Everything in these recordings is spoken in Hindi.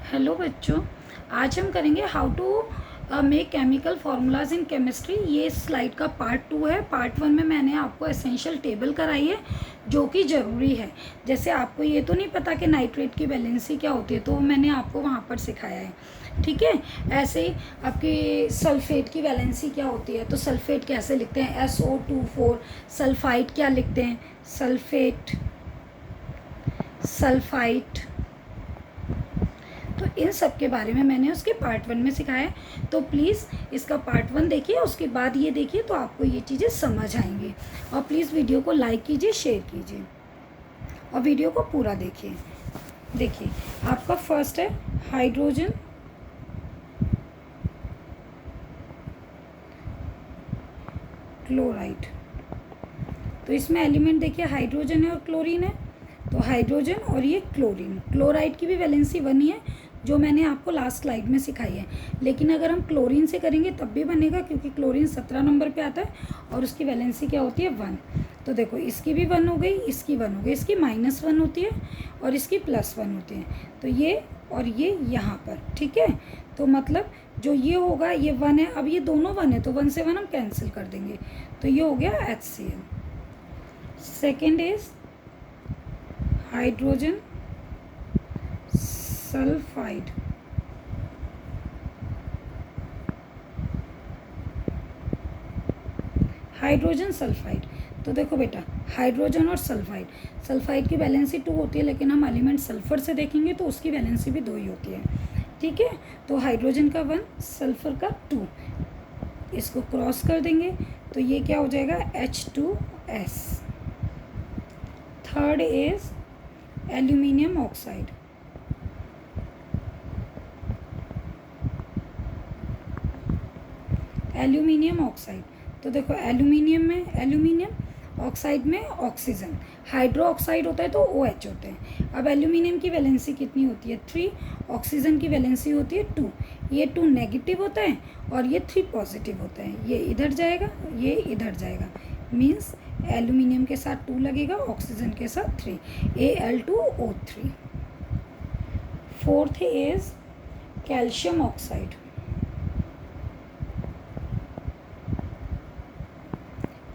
हेलो बच्चों, आज हम करेंगे how to make chemical formulas in chemistry. ये स्लाइड का पार्ट 2 है। पार्ट 1 में मैंने आपको एसेंशियल टेबल कराई है जो कि ज़रूरी है। जैसे आपको ये तो नहीं पता कि नाइट्रेट की वैलेंसी क्या होती है, तो मैंने आपको वहाँ पर सिखाया है, ठीक है। ऐसे ही आपकी सल्फेट की वैलेंसी क्या होती है, तो सल्फेट कैसे लिखते हैं, SO2 4। सल्फाइड क्या लिखते हैं, सल्फाइट। तो इन सब के बारे में मैंने उसके पार्ट 1 में सिखाया है। तो प्लीज़ इसका पार्ट 1 देखिए, उसके बाद ये देखिए, तो आपको ये चीज़ें समझ आएंगी। और प्लीज़ वीडियो को लाइक कीजिए, शेयर कीजिए और वीडियो को पूरा देखिए। देखिए, आपका फर्स्ट है हाइड्रोजन क्लोराइड। तो इसमें एलिमेंट देखिए, हाइड्रोजन है और क्लोरीन है। तो हाइड्रोजन और ये क्लोरीन। क्लोराइड की भी वैलेंसी 1 ही है, जो मैंने आपको लास्ट स्लाइड में सिखाई है। लेकिन अगर हम क्लोरीन से करेंगे तब भी बनेगा, क्योंकि क्लोरीन 17 नंबर पे आता है और उसकी वैलेंसी क्या होती है, 1। तो देखो, इसकी भी 1 हो गई, इसकी 1 हो गई, इसकी -1 होती है और इसकी +1 होती है। तो ये और ये यहाँ पर, ठीक है। तो मतलब जो ये होगा, ये 1 है। अब ये दोनों 1 है, तो 1 से 1 हम कैंसिल कर देंगे, तो ये हो गया HCl। Second is hydrogen sulphide. Hydrogen sulphide. तो देखो बेटा, हाइड्रोजन और सल्फाइड, सल्फाइड की वैलेंसी 2 होती है, लेकिन हम एलिमेंट सल्फर से देखेंगे तो उसकी वैलेंसी भी 2 ही होती है, ठीक है। तो हाइड्रोजन का 1, सल्फर का 2, इसको क्रॉस कर देंगे तो ये क्या हो जाएगा, H2S। Third is aluminium oxide. Aluminium oxide. तो देखो, एल्यूमिनियम में एल्यूमिनियम, ऑक्साइड में ऑक्सीजन। हाइड्रो ऑक्साइड होता है तो OH होते हैं। अब एल्यूमिनियम की वैलेंसी कितनी होती है, 3। ऑक्सीजन की वैलेंसी होती है 2। ये 2 नेगेटिव होता है और ये 3 पॉजिटिव होता है। ये इधर जाएगा, ये इधर जाएगा, मीन्स एल्यूमिनियम के साथ 2 लगेगा, ऑक्सीजन के साथ 3, Al2O3। Fourth is calcium oxide.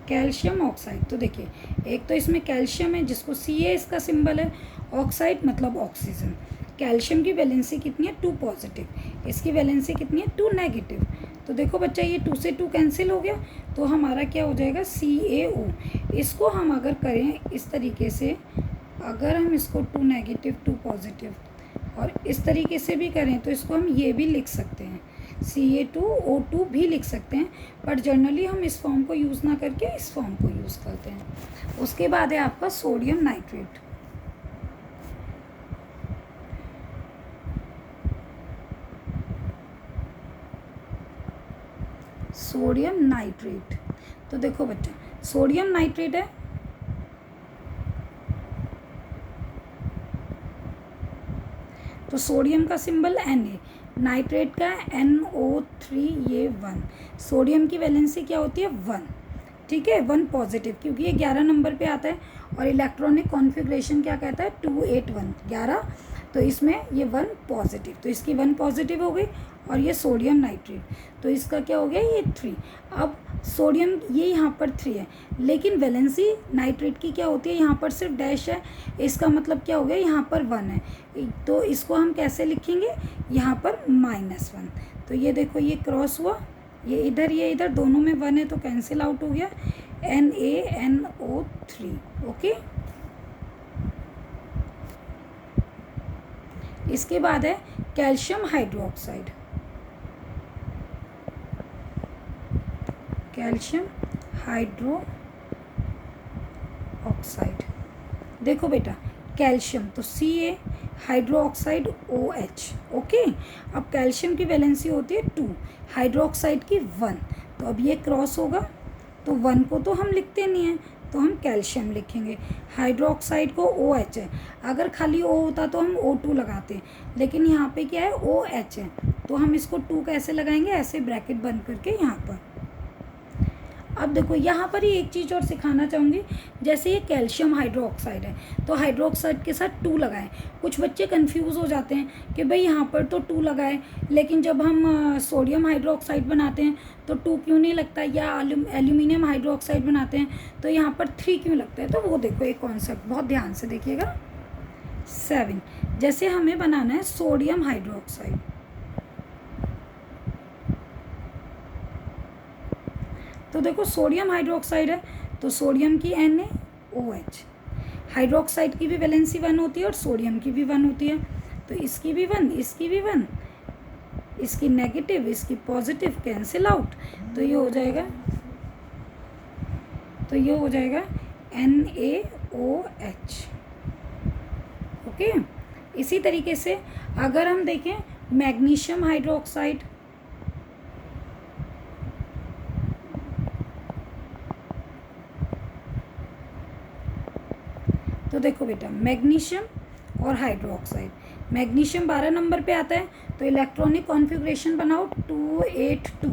Calcium oxide. तो देखिए, एक तो इसमें कैल्शियम है जिसको Ca इसका सिंबल है, ऑक्साइड मतलब ऑक्सीजन। कैल्शियम की वैलेंसी कितनी है, 2 पॉजिटिव, इसकी वैलेंसी कितनी है, 2 नेगेटिव। तो देखो बच्चा, ये 2 से 2 कैंसिल हो गया, तो हमारा क्या हो जाएगा, CaO। इसको हम अगर करें इस तरीके से, अगर हम इसको 2 नेगेटिव 2 पॉजिटिव और इस तरीके से भी करें, तो इसको हम ये भी लिख सकते हैं, Ca2O2 भी लिख सकते हैं, बट जनरली हम इस फॉर्म को यूज़ ना करके इस फॉर्म को यूज़ करते हैं। उसके बाद है आपका सोडियम नाइट्रेट। Sodium nitrate. तो देखो बच्चा, सोडियम नाइट्रेट है, तो सोडियम का सिंबल Na, नाइट्रेट का NO3, ये 1। सोडियम की वैलेंसी क्या होती है, 1, ठीक है, 1 पॉजिटिव, क्योंकि ये 11 नंबर पे आता है और इलेक्ट्रॉनिक कॉन्फ़िगरेशन क्या कहता है, 281, 11। तो इसमें ये 1 पॉजिटिव, तो इसकी 1 पॉजिटिव हो गई और ये सोडियम नाइट्रेट, तो इसका क्या हो गया, ये 3। अब सोडियम ये यहाँ पर 3 है, लेकिन वैलेंसी नाइट्रेट की क्या होती है, यहाँ पर सिर्फ डैश है, इसका मतलब क्या हो गया, यहाँ पर 1 है, तो इसको हम कैसे लिखेंगे, यहाँ पर -1। तो ये देखो, ये क्रॉस हुआ, ये इधर दोनों में 1 है, तो कैंसिल आउट हो गया, NaNO3, ओके। इसके बाद है calcium hydroxide. Calcium hydro oxide. देखो बेटा, कैल्शियम तो Ca, hydro oxide OH, okay. अब कैल्शियम की वैलेंसी होती है 2, हाइड्रो ऑक्साइड की 1। तो अब ये क्रॉस होगा, तो 1 को तो हम लिखते नहीं हैं, तो हम कैल्शियम लिखेंगे। हाइड्रो ऑक्साइड को OH है, अगर खाली O होता तो हम O2 लगाते, लेकिन यहाँ पे क्या है, OH है, तो हम इसको 2 कैसे लगाएंगे, ऐसे ब्रैकेट बंद करके यहाँ पर। अब देखो यहाँ पर ही एक चीज़ और सिखाना चाहूँगी, जैसे ये कैल्शियम हाइड्रोक्साइड है तो हाइड्रोक्साइड के साथ 2 लगाएं। कुछ बच्चे कंफ्यूज हो जाते हैं कि भाई यहाँ पर तो 2 लगाए, लेकिन जब हम सोडियम हाइड्रोक्साइड बनाते हैं तो 2 क्यों नहीं लगता, या एल्यूमिनियम हाइड्रोक्साइड बनाते हैं तो यहाँ पर 3 क्यों लगता है। तो वो देखो एक कॉन्सेप्ट बहुत ध्यान से देखिएगा। 7 जैसे हमें बनाना है सोडियम हाइड्रोक्साइड, तो देखो सोडियम हाइड्रोक्साइड है तो सोडियम की NaOH, हाइड्रोक्साइड की भी वैलेंसी 1 होती है और सोडियम की भी 1 होती है, तो इसकी भी 1, इसकी भी 1, इसकी नेगेटिव इसकी पॉजिटिव कैंसिल आउट, तो ये हो जाएगा NaOH। ओके, इसी तरीके से अगर हम देखें मैग्नीशियम हाइड्रोक्साइड, तो देखो बेटा मैग्नीशियम और हाइड्रोक्साइड, मैग्नीशियम 12 नंबर पे आता है तो इलेक्ट्रॉनिक कॉन्फ़िगरेशन बनाओ 282,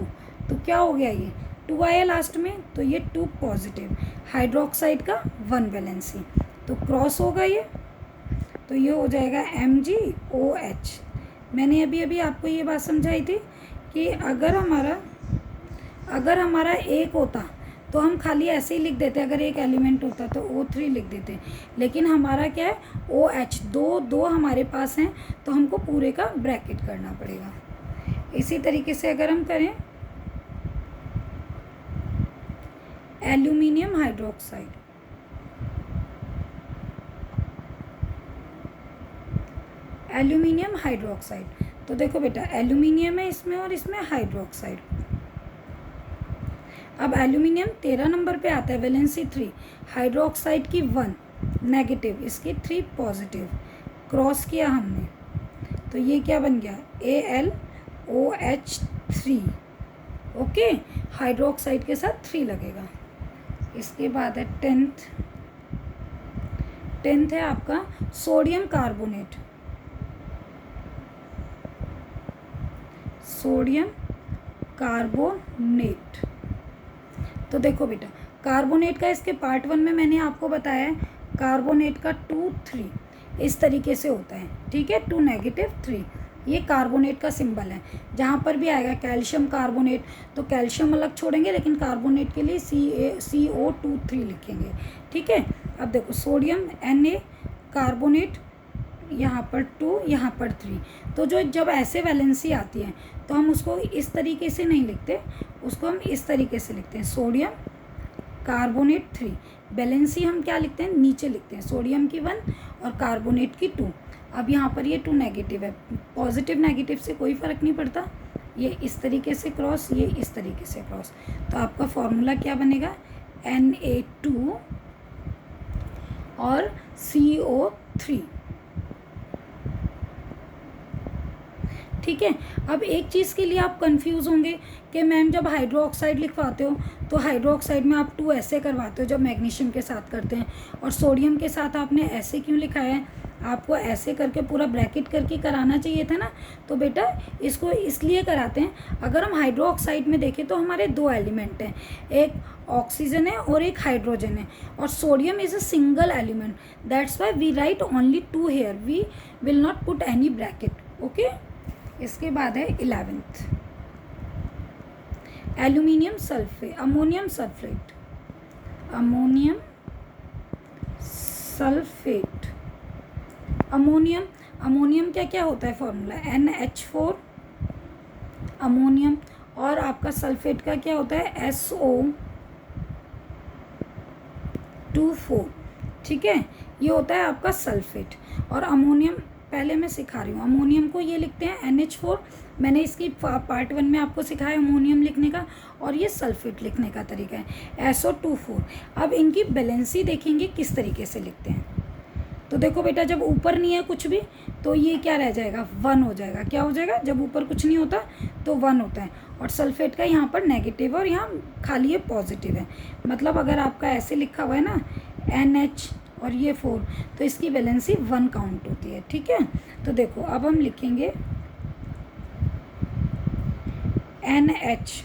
तो क्या हो गया ये 2 आया लास्ट में, तो ये 2 पॉजिटिव, हाइड्रोक्साइड का 1 वैलेंसी, तो क्रॉस होगा ये, तो ये हो जाएगा MgOH। मैंने अभी आपको ये बात समझाई थी कि अगर हमारा एक होता तो हम खाली ऐसे ही लिख देते, अगर एक एलिमेंट होता तो O3 लिख देते, लेकिन हमारा क्या है OH, दो हमारे पास हैं तो हमको पूरे का ब्रैकेट करना पड़ेगा। इसी तरीके से अगर हम करें एल्यूमिनियम हाइड्रोक्साइड, तो देखो बेटा एल्यूमिनियम है इसमें और इसमें हाइड्रोक्साइड। अब एल्यूमिनियम 13 नंबर पे आता है वैलेंसी 3, हाइड्रोक्साइड की 1 नेगेटिव, इसकी 3 पॉजिटिव, क्रॉस किया हमने तो ये क्या बन गया AlOH3। ओके, हाइड्रोक्साइड के साथ 3 लगेगा। इसके बाद है 10th है आपका सोडियम कार्बोनेट, तो देखो बेटा कार्बोनेट का इसके पार्ट 1 में मैंने आपको बताया है, कार्बोनेट का 2 3 इस तरीके से होता है, ठीक है, 2 नेगेटिव 3, ये कार्बोनेट का सिंबल है। जहाँ पर भी आएगा कैल्शियम कार्बोनेट तो कैल्शियम अलग छोड़ेंगे, लेकिन कार्बोनेट के लिए CO23 लिखेंगे, ठीक है। अब देखो सोडियम Na कार्बोनेट, यहाँ पर 2 यहाँ पर 3, तो जब ऐसे वैलेंसी आती है तो हम उसको इस तरीके से नहीं लिखते, उसको हम इस तरीके से लिखते हैं सोडियम कार्बोनेट 3, वैलेंसी हम क्या लिखते हैं नीचे लिखते हैं, सोडियम की 1 और कार्बोनेट की 2। अब यहाँ पर ये 2 नेगेटिव है, पॉजिटिव नेगेटिव से कोई फ़र्क नहीं पड़ता, ये इस तरीके से क्रॉस, ये इस तरीके से क्रॉस, तो आपका फॉर्मूला क्या बनेगा Na2 और CO3, ठीक है। अब एक चीज़ के लिए आप कंफ्यूज होंगे कि मैम जब हाइड्रोक्साइड लिखवाते हो तो हाइड्रोक्साइड में आप 2 ऐसे करवाते हो जब मैग्नीशियम के साथ करते हैं, और सोडियम के साथ आपने ऐसे क्यों लिखाया है, आपको ऐसे करके पूरा ब्रैकेट करके कराना चाहिए था ना। तो बेटा इसको इसलिए कराते हैं, अगर हम हाइड्रोक्साइड में देखें तो हमारे 2 एलिमेंट हैं, एक ऑक्सीजन है और एक हाइड्रोजन है, और sodium is a single element, that's why we write only 2 here, we will not put any bracket. Okay, इसके बाद है 11th aluminium sulphate, ammonium sulphate, ammonium क्या क्या होता है फॉर्मूला NH4 अमोनियम, और आपका सल्फेट का क्या होता है SO24, ठीक है, ये होता है आपका सल्फेट। और अमोनियम पहले मैं सिखा रही हूँ, अमोनियम को ये लिखते हैं NH4, मैंने इसकी पार्ट 1 में आपको सिखाया अमोनियम लिखने का, और ये सल्फेट लिखने का तरीका है SO24। अब इनकी बैलेंसी देखेंगे किस तरीके से लिखते हैं, तो देखो बेटा जब ऊपर नहीं है कुछ भी तो ये क्या रह जाएगा 1 हो जाएगा, क्या हो जाएगा, जब ऊपर कुछ नहीं होता तो 1 होता है, और सल्फेट का यहाँ पर नेगेटिव है और यहाँ खाली ये पॉजिटिव है, मतलब अगर आपका ऐसे लिखा हुआ है ना NH और ये 4, तो इसकी वैलेंसी 1 काउंट होती है, ठीक है। तो देखो अब हम लिखेंगे NH,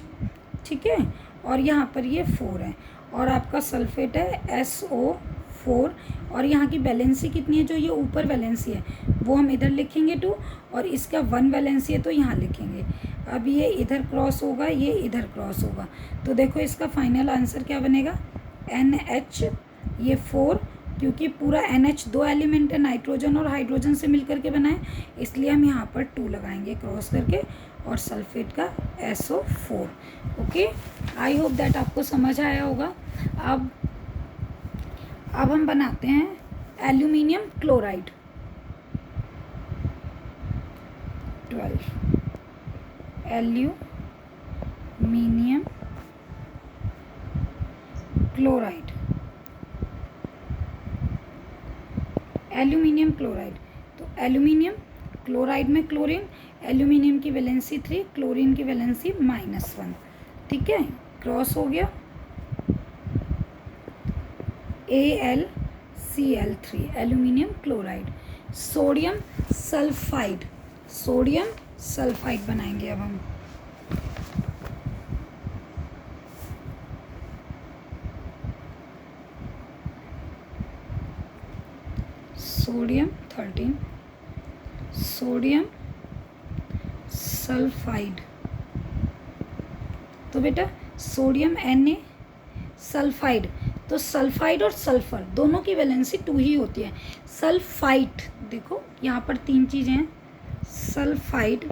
ठीक है, और यहाँ पर ये 4 है और आपका सल्फेट है SO4 और यहाँ की वैलेंसी कितनी है, जो ये ऊपर वैलेंसी है वो हम इधर लिखेंगे 2 और इसका 1 वैलेंसी है तो यहाँ लिखेंगे। अब ये इधर क्रॉस होगा, ये इधर क्रॉस होगा, तो देखो इसका फाइनल आंसर क्या बनेगा NH, ये 4 क्योंकि पूरा NH 2 एलिमेंट है, नाइट्रोजन और हाइड्रोजन से मिलकर के बना है, इसलिए हम यहाँ पर 2 लगाएंगे क्रॉस करके और सल्फेट का SO4। Okay, I hope that आपको समझ आया होगा। अब हम बनाते हैं aluminium chloride. 12 aluminium chloride. Aluminium chloride, तो एल्यूमिनियम क्लोराइड में क्लोरीन, एल्यूमिनियम की वैलेंसी 3, क्लोरीन की वैलेंसी -1, ठीक है, क्रॉस हो गया AlCl3 aluminium chloride. Sodium sulphide, sodium sulphide बनाएंगे अब हम। सोडियम 13 सोडियम सल्फाइड, तो बेटा सोडियम Na सल्फाइड, तो सल्फाइड और सल्फर दोनों की वैलेंसी 2 ही होती है। सल्फाइड, देखो यहाँ पर 3 चीज़ें हैं, सल्फाइड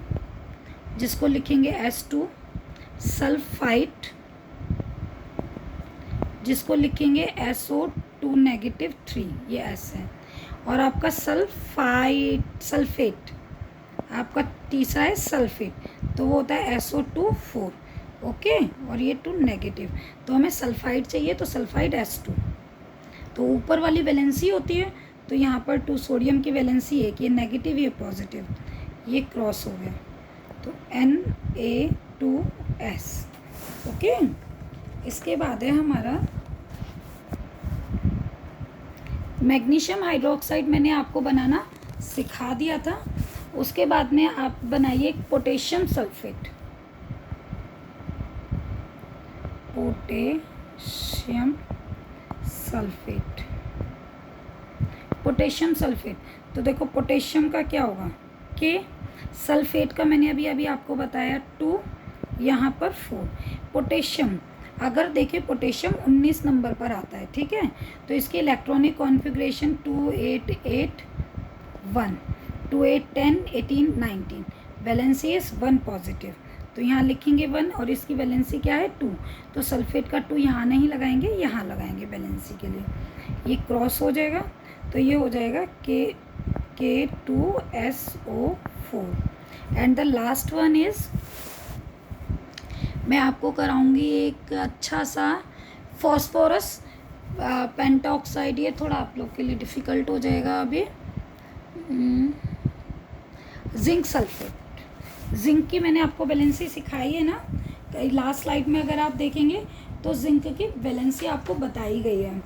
जिसको लिखेंगे S2, सल्फाइड जिसको लिखेंगे SO2 -3, ये S है, और आपका सल्फेट आपका तीसरा है सल्फेट, तो वो होता है SO2 4, ओके, और ये 2 नेगेटिव, तो हमें सल्फाइड चाहिए, तो सल्फाइड S2, तो ऊपर वाली वैलेंसी होती है, तो यहाँ पर 2 सोडियम की वैलेंसी 1, ये नेगेटिव ये पॉजिटिव, ये क्रॉस हो गया, तो Na2S, ओके। इसके बाद है हमारा मैग्नीशियम हाइड्रोक्साइड, मैंने आपको बनाना सिखा दिया था, उसके बाद में आप बनाइए potassium sulphate. Potassium sulphate, potassium sulphate, तो देखो पोटेशियम का क्या होगा K, सल्फेट का मैंने अभी आपको बताया 2, यहाँ पर 4। पोटेशियम अगर देखें पोटेशियम 19 नंबर पर आता है, ठीक है, तो इसकी electronic configuration 2 8 8 1, 2 8 10 18 19, valency is 1 positive, तो यहाँ लिखेंगे 1 और इसकी वैलेंसी क्या है 2, तो सल्फेट का 2 यहाँ नहीं लगाएंगे, यहाँ लगाएंगे वैलेंसी के लिए, ये क्रॉस हो जाएगा, तो ये हो जाएगा K2SO4 and the last one is, मैं आपको कराऊंगी एक अच्छा सा फॉस्फोरस पेंटॉक्साइड, ये थोड़ा आप लोग के लिए डिफ़िकल्ट हो जाएगा अभी। जिंक सल्फेट, जिंक की मैंने आपको वैलेंसी सिखाई है ना, लास्ट स्लाइड में अगर आप देखेंगे तो जिंक की वैलेंसी आपको बताई गई है,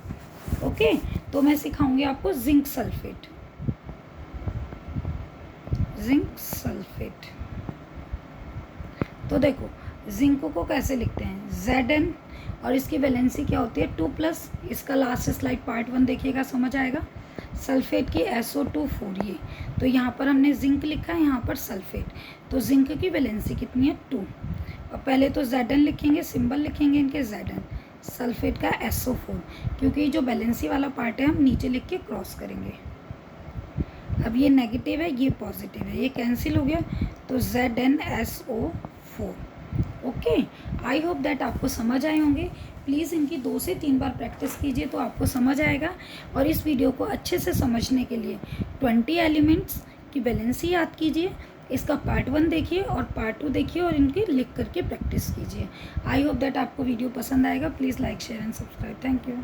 ओके, तो मैं सिखाऊंगी आपको जिंक सल्फेट। जिंक सल्फेट, तो देखो जिंक को कैसे लिखते हैं Zn, और इसकी वैलेंसी क्या होती है 2+, इसका लास्ट स्लाइड पार्ट 1 देखिएगा, समझ आएगा। सल्फेट की SO2 4, ये तो यहाँ पर हमने जिंक लिखा है, यहाँ पर सल्फेट, तो जिंक की वैलेंसी कितनी है 2, और पहले तो Zn लिखेंगे, सिंबल लिखेंगे इनके Zn, सल्फेट का SO4, क्योंकि जो वैलेंसी वाला पार्ट है हम नीचे लिख के क्रॉस करेंगे। अब ये नेगेटिव है, ये पॉजिटिव है, ये कैंसिल हो गया, तो ZnSO4, okay. I hope that आपको समझ आए होंगे। प्लीज़ इनकी 2 से 3 बार प्रैक्टिस कीजिए तो आपको समझ आएगा, और इस वीडियो को अच्छे से समझने के लिए 20 एलिमेंट्स की वैलेंसी याद कीजिए, इसका पार्ट 1 देखिए और पार्ट 2 देखिए और इनकी लिख करके प्रैक्टिस कीजिए। आई होप दैट आपको वीडियो पसंद आएगा। Please like share and subscribe. Thank you.